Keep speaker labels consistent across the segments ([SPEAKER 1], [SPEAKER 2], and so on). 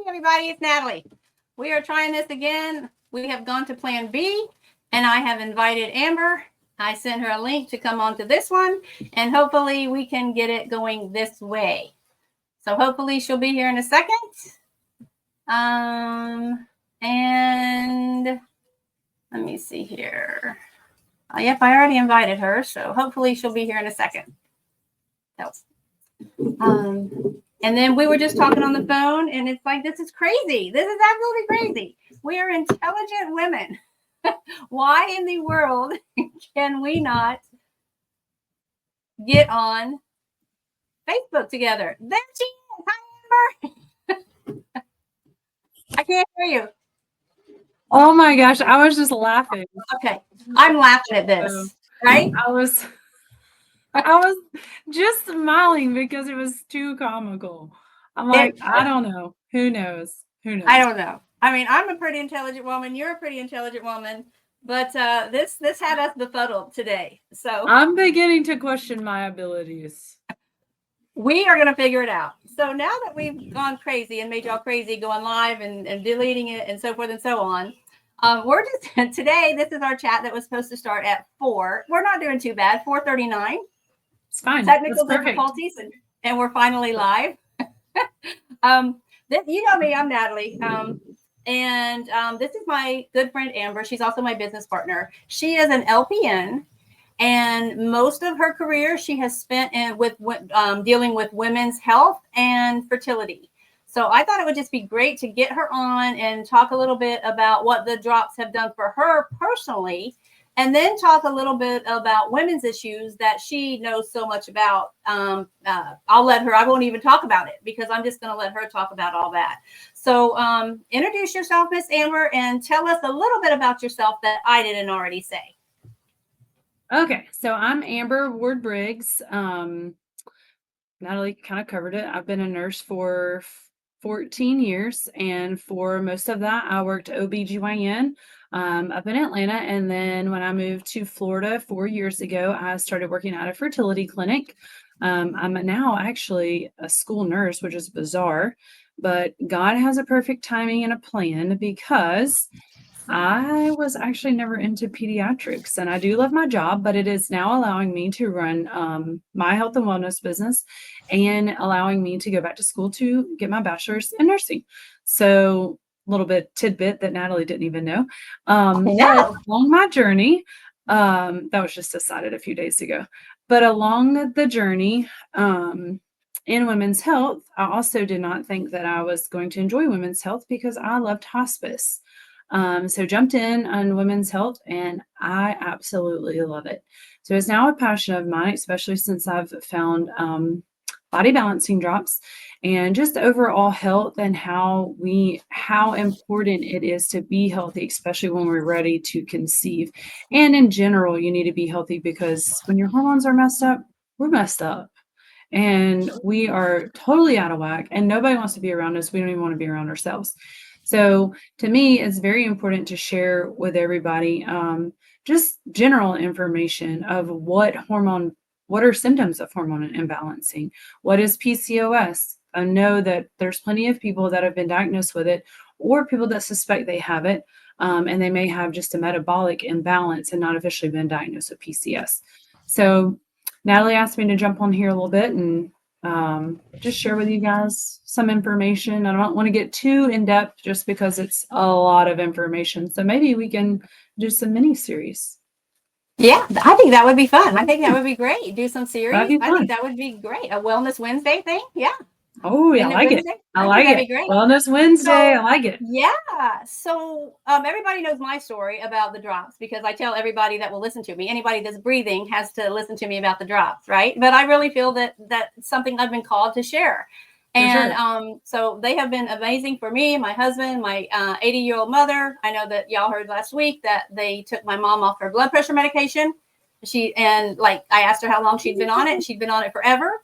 [SPEAKER 1] Everybody, it's Natalie. We are trying this again. We have gone to plan B, and I have invited Amber. I sent her a link to come on to this one, and hopefully we can get it going this way. So hopefully she'll be here in a second. And let me see here. Yep, I already invited her, so hopefully she'll be here in a second. And then we were just talking on the phone, and it's like, this is crazy. This is absolutely crazy. We are intelligent women. Why in the world can we not get on Facebook together? There she is. Hi, Amber. I can't hear you.
[SPEAKER 2] Oh my gosh, I was just laughing.
[SPEAKER 1] Okay, I'm laughing at this, right?
[SPEAKER 2] I was just smiling because it was too comical. I'm like, I don't know. Who knows?
[SPEAKER 1] I don't know. I mean, I'm a pretty intelligent woman. You're a pretty intelligent woman. But this had us befuddled today. So
[SPEAKER 2] I'm beginning to question my abilities.
[SPEAKER 1] We are going to figure it out. So now that we've gone crazy and made y'all crazy going live and deleting it and so forth and so on, we're just today. This is our chat that was supposed to start at 4. We're not doing too bad. 4:39.
[SPEAKER 2] It's fine.
[SPEAKER 1] Technical difficulties, and we're finally live. You know me. I'm Natalie. And this is my good friend Amber. She's also my business partner. She is an LPN, and most of her career she has spent with dealing with women's health and fertility. So I thought it would just be great to get her on and talk a little bit about what the drops have done for her personally, and then talk a little bit about women's issues that she knows so much about. I'll let her, I won't even talk about it because I'm just going to let her talk about all that. So introduce yourself, Miss Amber, and tell us a little bit about yourself that I didn't already say.
[SPEAKER 2] Okay, so I'm Amber Ward Briggs. Natalie kind of covered it. I've been a nurse for 14 years, and for most of that, I worked OBGYN up in Atlanta. And then when I moved to Florida 4 years ago, I started working at a fertility clinic. I'm now actually a school nurse, which is bizarre, but God has a perfect timing and a plan because I was actually never into pediatrics, and I do love my job, but it is now allowing me to run my health and wellness business and allowing me to go back to school to get my bachelor's in nursing. So a little bit tidbit that Natalie didn't even know. But along my journey, that was just decided a few days ago, but along the journey, in women's health, I also did not think that I was going to enjoy women's health because I loved hospice. So jumped in on women's health, and I absolutely love it. So it's now a passion of mine, especially since I've found body balancing drops and just overall health and how important it is to be healthy, especially when we're ready to conceive. And in general, you need to be healthy because when your hormones are messed up, we're messed up. And we are totally out of whack, and nobody wants to be around us. We don't even want to be around ourselves. So to me, it's very important to share with everybody just general information of what are symptoms of hormone imbalancing? What is PCOS? I know that there's plenty of people that have been diagnosed with it or people that suspect they have it, and they may have just a metabolic imbalance and not officially been diagnosed with PCS. So Natalie asked me to jump on here a little bit and just share with you guys some information. I don't want to get too in depth just because it's a lot of information. So maybe we can do some mini series.
[SPEAKER 1] Yeah, I think that would be fun. I think that would be great. Do some series. I think that would be great. A Wellness Wednesday thing. Yeah.
[SPEAKER 2] Oh, yeah, I like it. I like it. Wellness Wednesday. I like it.
[SPEAKER 1] Yeah. So everybody knows my story about the drops because I tell everybody that will listen to me. Anybody that's breathing has to listen to me about the drops, right? But I really feel that that's something I've been called to share. And so they have been amazing for me, my husband, my 80-year-old mother. I know that y'all heard last week that they took my mom off her blood pressure medication. I asked her how long she'd been on it, and she'd been on it forever.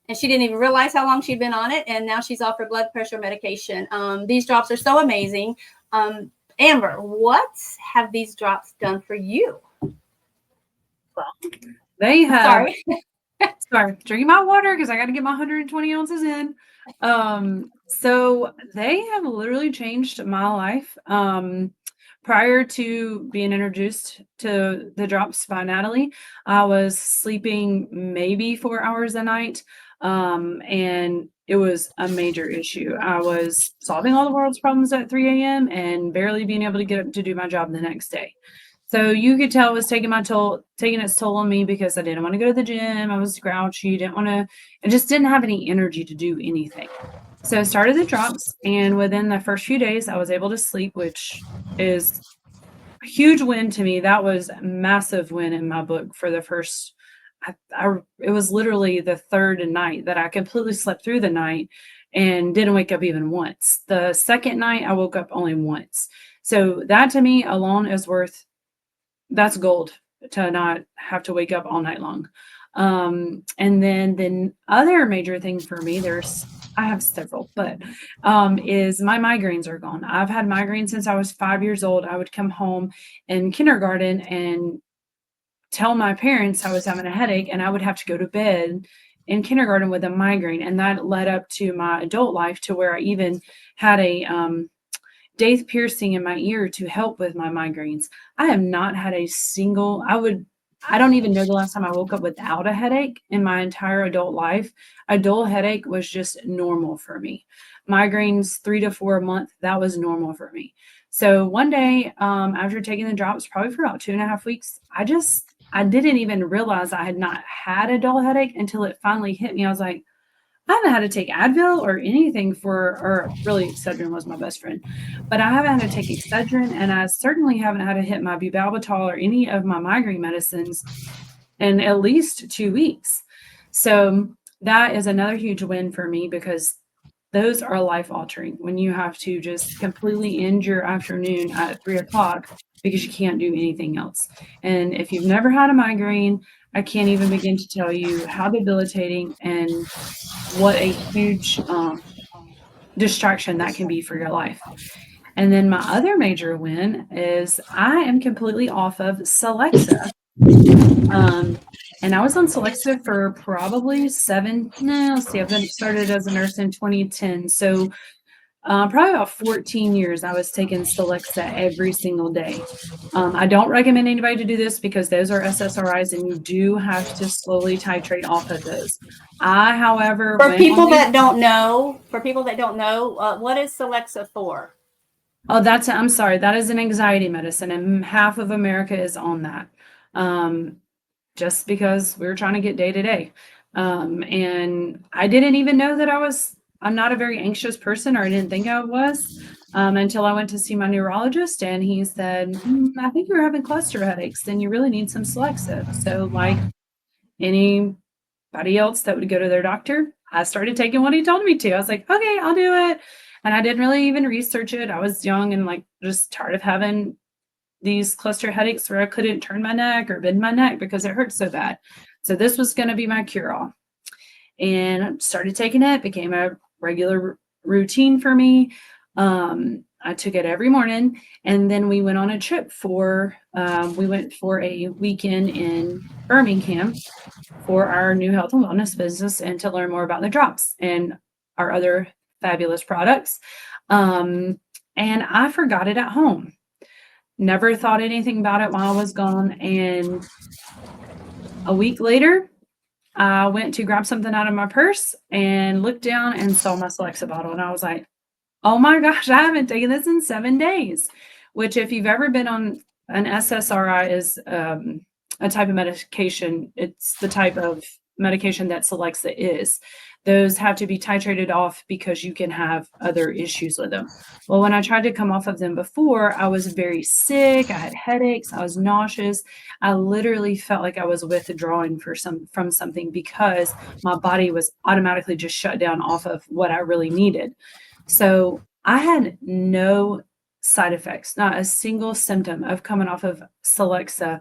[SPEAKER 1] And she didn't even realize how long she'd been on it. And now she's off her blood pressure medication. These drops are so amazing. Amber, what have these drops done for you?
[SPEAKER 2] Well, they have.
[SPEAKER 1] Sorry.
[SPEAKER 2] Sorry, drinking my water because I got to get my 120 ounces in. So they have literally changed my life. Prior to being introduced to the drops by Natalie, I was sleeping maybe 4 hours a night. And it was a major issue. I was solving all the world's problems at 3 a.m. and barely being able to get up to do my job the next day. So you could tell it was taking its toll on me because I didn't want to go to the gym. I was grouchy, I just didn't have any energy to do anything. So I started the drops, and within the first few days, I was able to sleep, which is a huge win to me. That was a massive win in my book for the first. It was literally the third night that I completely slept through the night and didn't wake up even once. The second night, I woke up only once. So that to me alone is worth that's gold to not have to wake up all night long. And then the other major thing for me, I have several, but is my migraines are gone. I've had migraines since I was 5 years old. I would come home in kindergarten and tell my parents I was having a headache, and I would have to go to bed in kindergarten with a migraine. And that led up to my adult life to where I even had a Dave piercing in my ear to help with my migraines. I have not had a single, I don't even know the last time I woke up without a headache in my entire adult life. A dull headache was just normal for me. Migraines 3 to 4 a month, that was normal for me. So one day, after taking the drops, probably for about 2.5 weeks, I didn't even realize I had not had a dull headache until it finally hit me. I was like, I haven't had to take Advil or anything or really Excedrin was my best friend, but I haven't had to take Excedrin, and I certainly haven't had to hit my butalbital or any of my migraine medicines in at least 2 weeks. So that is another huge win for me because those are life altering when you have to just completely end your afternoon at 3 o'clock because you can't do anything else. And if you've never had a migraine, I can't even begin to tell you how debilitating and what a huge distraction that can be for your life. And then my other major win is I am completely off of Celexa. And I was on Celexa for probably I've been started as a nurse in 2010. So probably about 14 years, I was taking Celexa every single day. I don't recommend anybody to do this because those are SSRIs and you do have to slowly titrate off of those. I, however,
[SPEAKER 1] For people that don't know, what is Celexa for?
[SPEAKER 2] Oh, I'm sorry, that is an anxiety medicine, and half of America is on that. Just because we were trying to get day to day. And I didn't even know that I'm not a very anxious person, or I didn't think I was, until I went to see my neurologist, and he said, I think you're having cluster headaches, then you really need some Celexa. So like anybody else that would go to their doctor, I started taking what he told me to. I was like, okay, I'll do it. And I didn't really even research it. I was young and like just tired of having these cluster headaches where I couldn't turn my neck or bend my neck because it hurt so bad. So this was going to be my cure-all. And started taking it, became a regular routine for me. I took it every morning, and then we went on a trip we went for a weekend in Birmingham for our new health and wellness business and to learn more about the drops and our other fabulous products. And I forgot it at home. Never thought anything about it while I was gone. And a week later, I went to grab something out of my purse and looked down and saw my Celexa bottle. And I was like, oh my gosh, I haven't taken this in 7 days. Which, if you've ever been on an SSRI, is a type of medication. It's the type of medication that Celexa is. Those have to be titrated off because you can have other issues with them. Well, when I tried to come off of them before, I was very sick. I had headaches. I was nauseous. I literally felt like I was withdrawing from something because my body was automatically just shut down off of what I really needed. So I had no side effects, not a single symptom of coming off of Celexa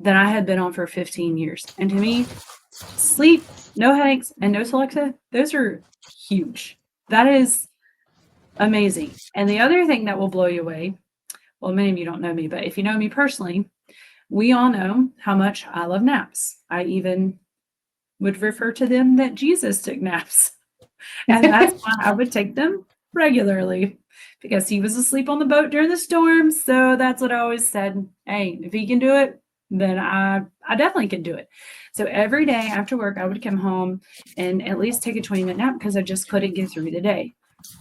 [SPEAKER 2] that I had been on for 15 years. And to me, sleep, no headaches, and no Celexa, those are huge. That is amazing. And the other thing that will blow you away, well, many of you don't know me, but if you know me personally, we all know how much I love naps. I even would refer to them that Jesus took naps. And that's why I would take them regularly because he was asleep on the boat during the storm. So that's what I always said. Hey, if he can do it, then I definitely can do it. So every day after work, I would come home and at least take a 20-minute nap because I just couldn't get through the day.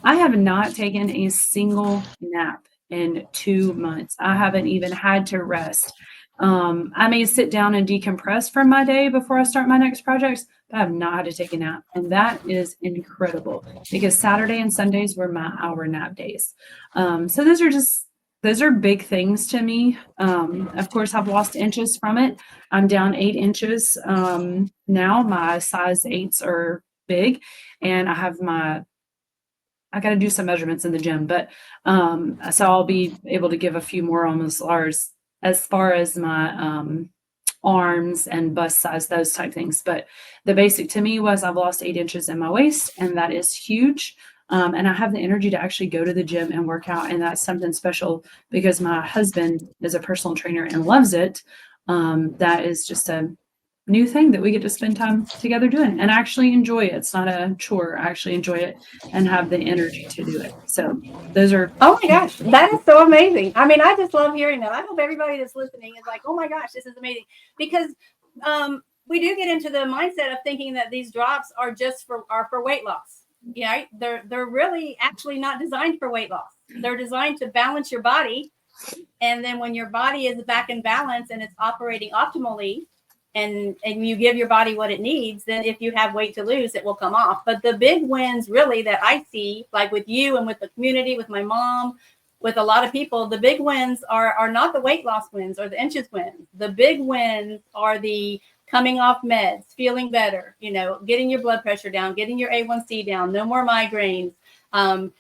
[SPEAKER 2] I have not taken a single nap in 2 months. I haven't even had to rest. I may sit down and decompress from my day before I start my next projects, but I have not had to take a nap. And that is incredible because Saturday and Sundays were my hour nap days. So those are big things to me. Of course, I've lost inches from it. I'm down 8 inches now. My size 8s are big, and I got to do some measurements in the gym, but so I'll be able to give a few more on as far as my arms and bust size, those type things. But the basic to me was I've lost 8 inches in my waist, and that is huge. And I have the energy to actually go to the gym and work out, and that's something special because my husband is a personal trainer and loves it. That is just a new thing that we get to spend time together doing and actually enjoy it. It's not a chore. I actually enjoy it and have the energy to do it. So those are.
[SPEAKER 1] Oh my gosh, that is so amazing. I mean, I just love hearing that. I hope everybody that's listening is like, oh my gosh, this is amazing. Because we do get into the mindset of thinking that these drops are just for weight loss. Yeah, they're really actually not designed for weight loss. They're designed to balance your body. And then when your body is back in balance and it's operating optimally, and you give your body what it needs, then if you have weight to lose, it will come off. But the big wins really that I see, like with you and with the community, with my mom, with a lot of people, the big wins are not the weight loss wins or the inches wins. The big wins are the coming off meds, feeling better, getting your blood pressure down, getting your A1C down, no more migraines,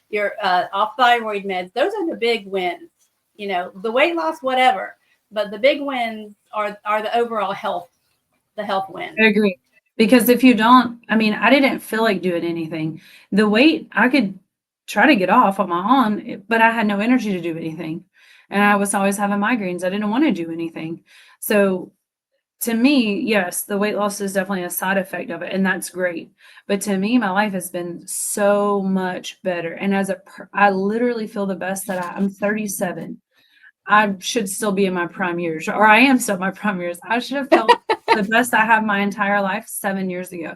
[SPEAKER 1] your off thyroid meds. Those are the big wins, the weight loss, whatever. But the big wins are the overall health. The health win.
[SPEAKER 2] I agree. Because if you don't, I mean, I didn't feel like doing anything. The weight I could try to get off on my own, but I had no energy to do anything. And I was always having migraines. I didn't want to do anything. So to me, yes, the weight loss is definitely a side effect of it, and that's great. But to me, my life has been so much better. And I literally feel the best that I'm 37. I should still be in my prime years, or I am still in my prime years. I should have felt the best I have my entire life 7 years ago.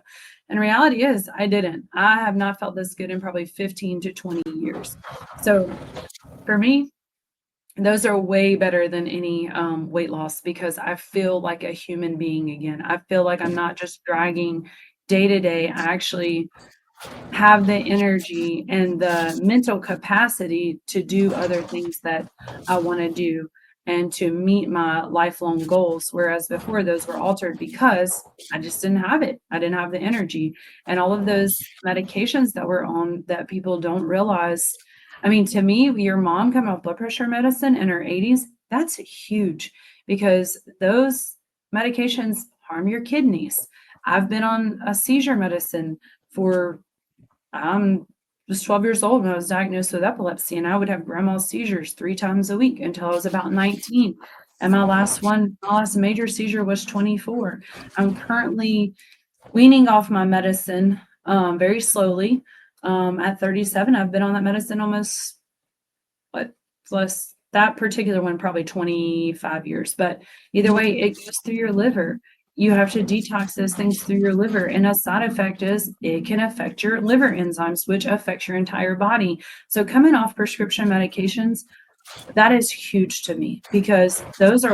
[SPEAKER 2] And reality is I didn't. I have not felt this good in probably 15 to 20 years. So for me, those are way better than any weight loss because I feel like a human being again. I feel like I'm not just dragging day to day. I actually have the energy and the mental capacity to do other things that I want to do and to meet my lifelong goals. Whereas before those were altered because I just didn't have it. I didn't have the energy and all of those medications that we're on that people don't realize. I mean, to me, your mom coming off blood pressure medicine in her 80s, that's huge because those medications harm your kidneys. I've been on a seizure medicine for I was 12 years old when I was diagnosed with epilepsy, and I would have grand mal seizures 3 times a week until I was about 19. And my last major seizure was 24. I'm currently weaning off my medicine very slowly. At 37, I've been on that medicine almost, plus that particular one, probably 25 years. But either way, it goes through your liver. You have to detox those things through your liver. And a side effect is it can affect your liver enzymes, which affects your entire body. So coming off prescription medications, that is huge to me because those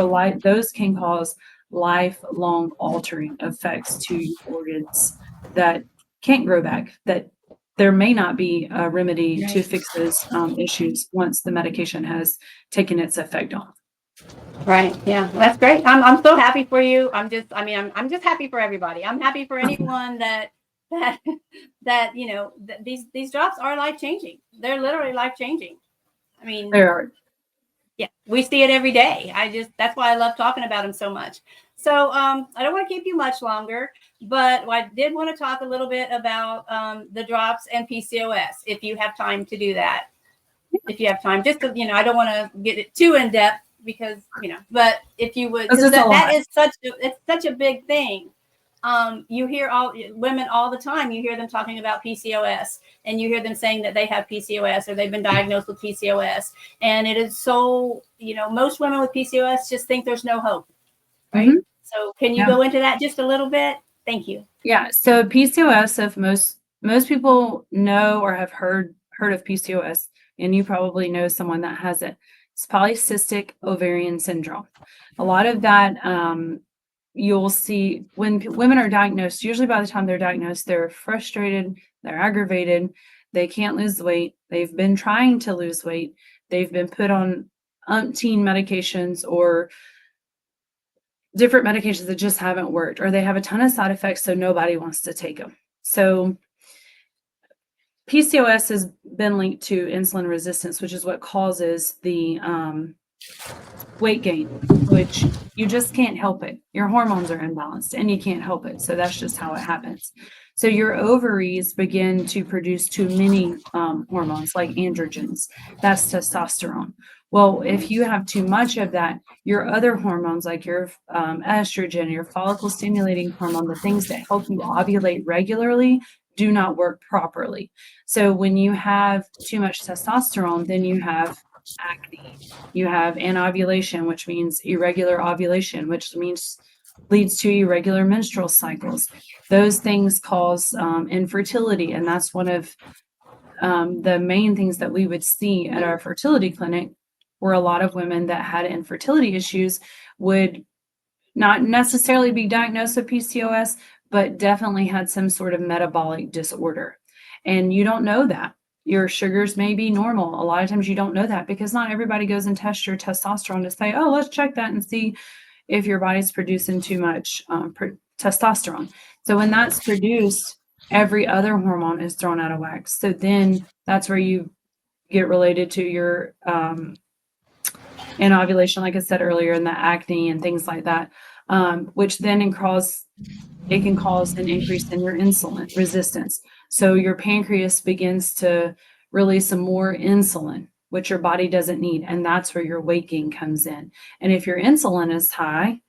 [SPEAKER 2] can cause lifelong altering effects to your organs that can't grow back, that there may not be a remedy to fix those issues once the medication has taken its effect off.
[SPEAKER 1] Right. Yeah, that's great. I'm so happy for you. I'm just happy for everybody. I'm happy for anyone that these drops are life changing. They're literally life changing. I mean,
[SPEAKER 2] They are.
[SPEAKER 1] Yeah, we see it every day. That's why I love talking about them so much. So I don't want to keep you much longer, but I did want to talk a little bit about the drops and PCOS, if you have time to do that. If you have time, just to, I don't want to get it too in depth because, but if you would, because it's such a big thing. You hear all women all the time. You hear them talking about PCOS, and you hear them saying that they have PCOS or they've been diagnosed with PCOS. And it is so, most women with PCOS just think there's no hope, right?
[SPEAKER 2] Mhm.
[SPEAKER 1] So can you
[SPEAKER 2] Yeah.
[SPEAKER 1] go into that just a little bit? Thank you.
[SPEAKER 2] Yeah. So PCOS, if most people know or have heard of PCOS, and you probably know someone that has it, it's polycystic ovarian syndrome. A lot of that you'll see when women are diagnosed, usually by the time they're diagnosed, they're frustrated, they're aggravated, they can't lose weight, they've been trying to lose weight, they've been put on umpteen medications or different medications that just haven't worked, or they have a ton of side effects, so nobody wants to take them. So PCOS has been linked to insulin resistance, which is what causes the weight gain, which you just can't help it. Your hormones are imbalanced and you can't help it. So that's just how it happens. So your ovaries begin to produce too many hormones like androgens. That's testosterone. Well, if you have too much of that, your other hormones like your estrogen, your follicle stimulating hormone, the things that help you ovulate regularly, do not work properly. So when you have too much testosterone, then you have acne, you have anovulation, which means irregular ovulation, which means leads to irregular menstrual cycles. Those things cause infertility, and that's one of the main things that we would see at our fertility clinic, where a lot of women that had infertility issues would not necessarily be diagnosed with PCOS, but definitely had some sort of metabolic disorder. And you don't know that. Your sugars may be normal. A lot of times you don't know that because not everybody goes and tests your testosterone to say, oh, let's check that and see if your body's producing too much testosterone. So when that's produced, every other hormone is thrown out of whack. So then that's where you get related to your anovulation, like I said earlier, and the acne and things like that, which then can cause an increase in your insulin resistance. So your pancreas begins to release some more insulin, which your body doesn't need. And that's where your weight gain comes in. And if your insulin is high,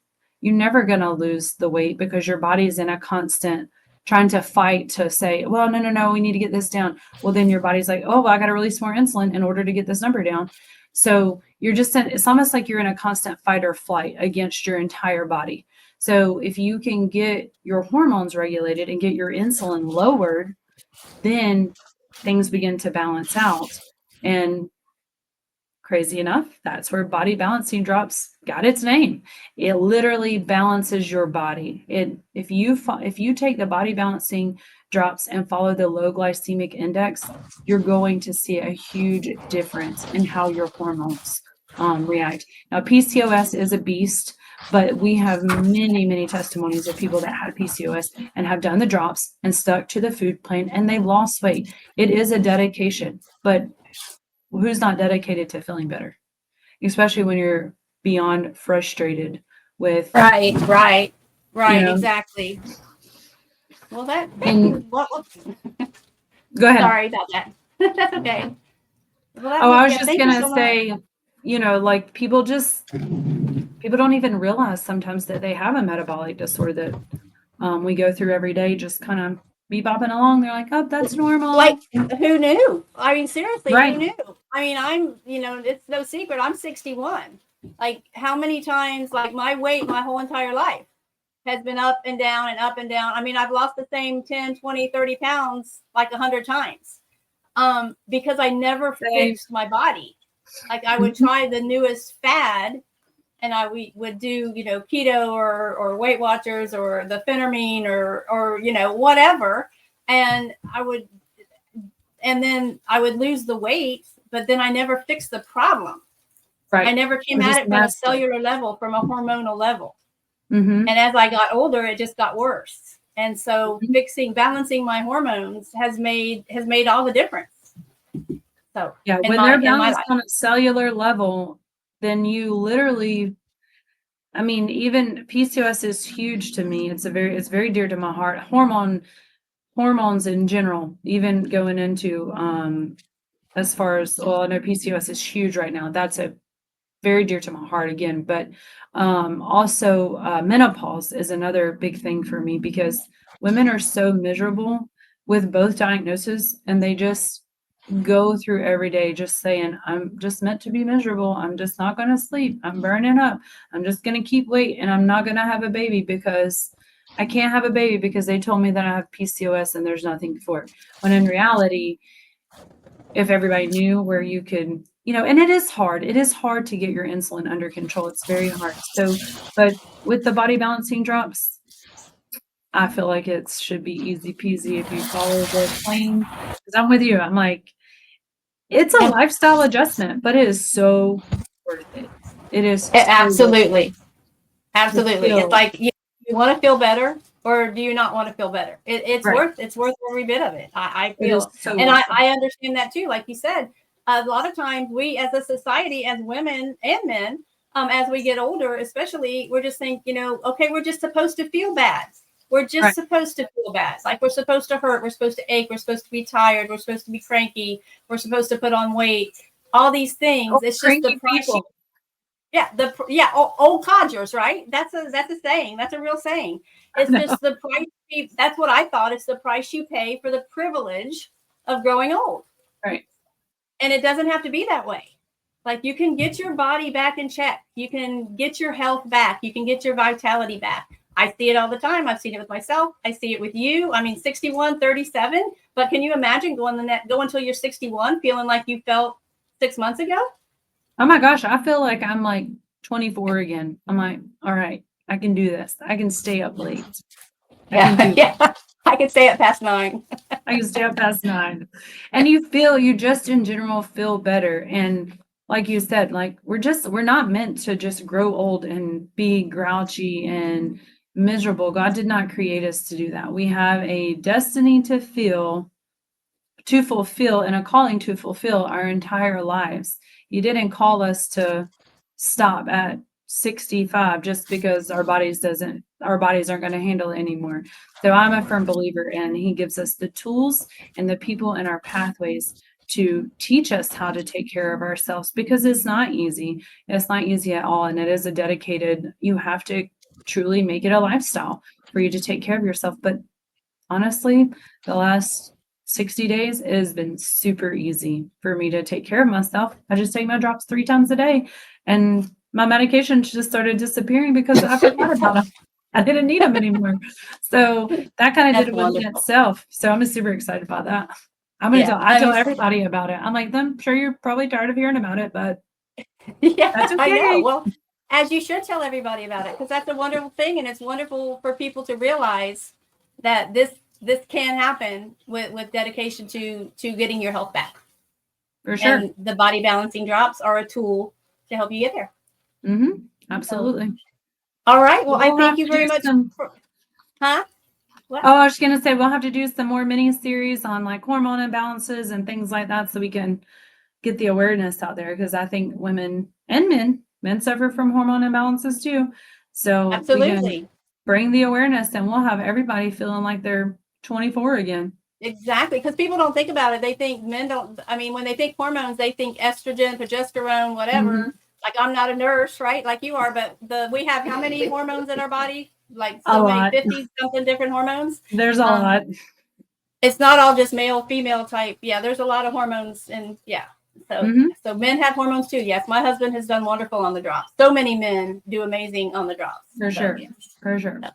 [SPEAKER 2] you're never going to lose the weight because your body is in a constant trying to fight to say, well, no, we need to get this down. Well, then your body's like, oh, well, I got to release more insulin in order to get this number down. So you're just it's almost like you're in a constant fight or flight against your entire body. So if you can get your hormones regulated and get your insulin lowered, then things begin to balance out. And crazy enough, that's where body balancing drops got its name. It literally balances your body. If you take the body balancing drops and follow the low glycemic index, you're going to see a huge difference in how your hormones react. Now, PCOS is a beast, but we have many testimonies of people that had PCOS and have done the drops and stuck to the food plan and they've lost weight. It is a dedication, but who's not dedicated to feeling better, especially when you're beyond frustrated with
[SPEAKER 1] Right,
[SPEAKER 2] know,
[SPEAKER 1] exactly. Well,
[SPEAKER 2] and
[SPEAKER 1] well,
[SPEAKER 2] go ahead.
[SPEAKER 1] sorry about that. That's okay.
[SPEAKER 2] Well, I was just
[SPEAKER 1] thank you
[SPEAKER 2] gonna
[SPEAKER 1] so
[SPEAKER 2] say, like people don't even realize sometimes that they have a metabolic disorder that we go through every day, just kind of be bopping along. They're like, oh, that's normal.
[SPEAKER 1] Like, who knew? I mean, seriously,
[SPEAKER 2] Right.
[SPEAKER 1] who knew? I mean, it's no secret. I'm 61. Like, how many times, like, my weight my whole entire life has been up and down and up and down. I mean, I've lost the same 10, 20, 30 pounds like 100 times because I never fixed my body. Like, I would try the newest fad and we would do, keto or Weight Watchers or the phentermine or whatever. And then I would lose the weight, but then I never fixed the problem.
[SPEAKER 2] Right.
[SPEAKER 1] I never came at it from a cellular level, from a hormonal level.
[SPEAKER 2] Mm-hmm.
[SPEAKER 1] And as I got older, it just got worse. And so balancing my hormones has made all the difference. So
[SPEAKER 2] yeah, when they're balanced on a cellular level, then you literally, I mean, even PCOS is huge to me. It's very dear to my heart. Hormones in general, even going into as far as, well, I know PCOS is huge right now. That's a very dear to my heart again. But also, menopause is another big thing for me because women are so miserable with both diagnoses, and they just go through every day just saying, I'm just meant to be miserable. I'm just not going to sleep. I'm burning up. I'm just going to keep weight, and I'm not going to have a baby because I can't have a baby because they told me that I have PCOS and there's nothing for it. When in reality, if everybody knew where you could, and it is hard. It is hard to get your insulin under control. It's very hard. So, but with the body balancing drops, I feel like it should be easy peasy if you follow the plan. Because I'm with you. I'm like, it's a
[SPEAKER 1] And
[SPEAKER 2] lifestyle adjustment, but it is so worth it. It is so worth
[SPEAKER 1] absolutely.
[SPEAKER 2] it
[SPEAKER 1] Absolutely. It's
[SPEAKER 2] feel
[SPEAKER 1] like you want to feel better, or do you not want to feel better?
[SPEAKER 2] right.
[SPEAKER 1] It's worth every bit of it. I
[SPEAKER 2] It is
[SPEAKER 1] feel,
[SPEAKER 2] so
[SPEAKER 1] and
[SPEAKER 2] worth it.
[SPEAKER 1] I understand that too. Like you said, a lot of times we as a society, as women and men, as we get older, especially, we're just think, okay, we're just supposed to feel bad. We're just
[SPEAKER 2] Right.
[SPEAKER 1] supposed to feel bad. It's like we're supposed to hurt. We're supposed to ache. We're supposed to be tired. We're supposed to be cranky. We're supposed to put on weight. All these things.
[SPEAKER 2] Oh,
[SPEAKER 1] It's just the
[SPEAKER 2] cranky
[SPEAKER 1] price you
[SPEAKER 2] people.
[SPEAKER 1] old codgers, right? That's a saying. That's a real saying.
[SPEAKER 2] I
[SPEAKER 1] It's
[SPEAKER 2] know.
[SPEAKER 1] just the price. That's what I thought. It's the price you pay for the privilege of growing old,
[SPEAKER 2] Right.
[SPEAKER 1] and it doesn't have to be that way. Like, you can get your body back in check. You can get your health back. You can get your vitality back. I see it all the time. I've seen it with myself. I see it with you. I mean, 61, 37. But can you imagine go until you're 61 feeling like you felt 6 months ago?
[SPEAKER 2] Oh my gosh, I feel like I'm like 24 again. I'm like, all right, I can do this. I can stay up late. I can do
[SPEAKER 1] Yeah. I can stay up past 9.
[SPEAKER 2] I can stay up past 9. And you just in general feel better. And like you said, like we're not meant to just grow old and be grouchy and miserable. God did not create us to do that. We have a destiny to fulfill and a calling to fulfill our entire lives. He didn't call us to stop at 65 just because our bodies aren't going to handle it anymore. So I'm a firm believer in he gives us the tools and the people in our pathways to teach us how to take care of ourselves, because it's not easy. It's not easy at all. And it is you have to truly make it a lifestyle for you to take care of yourself. But honestly, the last 60 days, it has been super easy for me to take care of myself. I just take my drops 3 times a day, and my medications just started disappearing because I forgot about them. I didn't need them anymore. So that kind of did
[SPEAKER 1] That's
[SPEAKER 2] it within
[SPEAKER 1] wonderful.
[SPEAKER 2] itself. So I'm super excited about that.
[SPEAKER 1] Yeah.
[SPEAKER 2] I tell everybody about it. I'm like, I'm sure you're probably tired of hearing about it, but
[SPEAKER 1] Yeah,
[SPEAKER 2] that's
[SPEAKER 1] I know.
[SPEAKER 2] okay.
[SPEAKER 1] Well, as you should tell everybody about it, because that's a wonderful thing, and it's wonderful for people to realize that this can happen with dedication to getting your health back.
[SPEAKER 2] For sure.
[SPEAKER 1] And the body balancing drops are a tool to help you get there.
[SPEAKER 2] Mm-hmm. Absolutely.
[SPEAKER 1] All right. Well, I
[SPEAKER 2] We'll
[SPEAKER 1] thank
[SPEAKER 2] have
[SPEAKER 1] you
[SPEAKER 2] to
[SPEAKER 1] very
[SPEAKER 2] do
[SPEAKER 1] much.
[SPEAKER 2] some
[SPEAKER 1] Huh? What?
[SPEAKER 2] Oh, I was gonna say we'll have to do some more mini series on like hormone imbalances and things like that so we can get the awareness out there, because I think women and men suffer from hormone imbalances too. So we can
[SPEAKER 1] Absolutely.
[SPEAKER 2] bring the awareness and we'll have everybody feeling like they're 24 again.
[SPEAKER 1] Exactly. Because people don't think about it. They think men don't, I mean, when they think hormones, they think estrogen, progesterone, whatever.
[SPEAKER 2] Mhm.
[SPEAKER 1] Like, I'm not a nurse, right? Like you are, but we have how many hormones in our body? Like
[SPEAKER 2] A
[SPEAKER 1] so many,
[SPEAKER 2] lot.
[SPEAKER 1] 50 something different hormones.
[SPEAKER 2] There's a lot.
[SPEAKER 1] It's not all just male, female type. Yeah, there's a lot of hormones, and yeah. So
[SPEAKER 2] Mhm.
[SPEAKER 1] so men have hormones too. Yes, my husband has done wonderful on the drops. So many men do amazing on the drops.
[SPEAKER 2] For
[SPEAKER 1] So,
[SPEAKER 2] sure.
[SPEAKER 1] yes.
[SPEAKER 2] For sure.
[SPEAKER 1] So,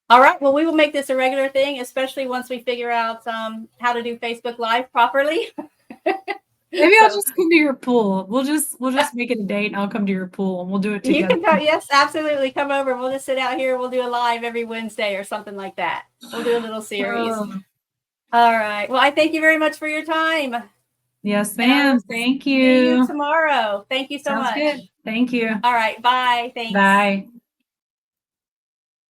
[SPEAKER 1] all right. Well, we will make this a regular thing, especially once we figure out how to do Facebook Live properly.
[SPEAKER 2] Maybe I'll
[SPEAKER 1] So
[SPEAKER 2] just come to your pool. We'll just make it a date and I'll come to your pool and we'll do it
[SPEAKER 1] you
[SPEAKER 2] together.
[SPEAKER 1] can come. Yes, absolutely. Come over. We'll just sit out here. We'll do a live every Wednesday or something like that. We'll do a little series.
[SPEAKER 2] Oh,
[SPEAKER 1] All right. Well, I thank you very much for your time.
[SPEAKER 2] yes,
[SPEAKER 1] And I
[SPEAKER 2] ma'am.
[SPEAKER 1] will
[SPEAKER 2] Thank
[SPEAKER 1] see you
[SPEAKER 2] you.
[SPEAKER 1] tomorrow. Thank you so
[SPEAKER 2] Sounds
[SPEAKER 1] much.
[SPEAKER 2] good. Thank you.
[SPEAKER 1] All right. Bye. Thanks.
[SPEAKER 2] Bye.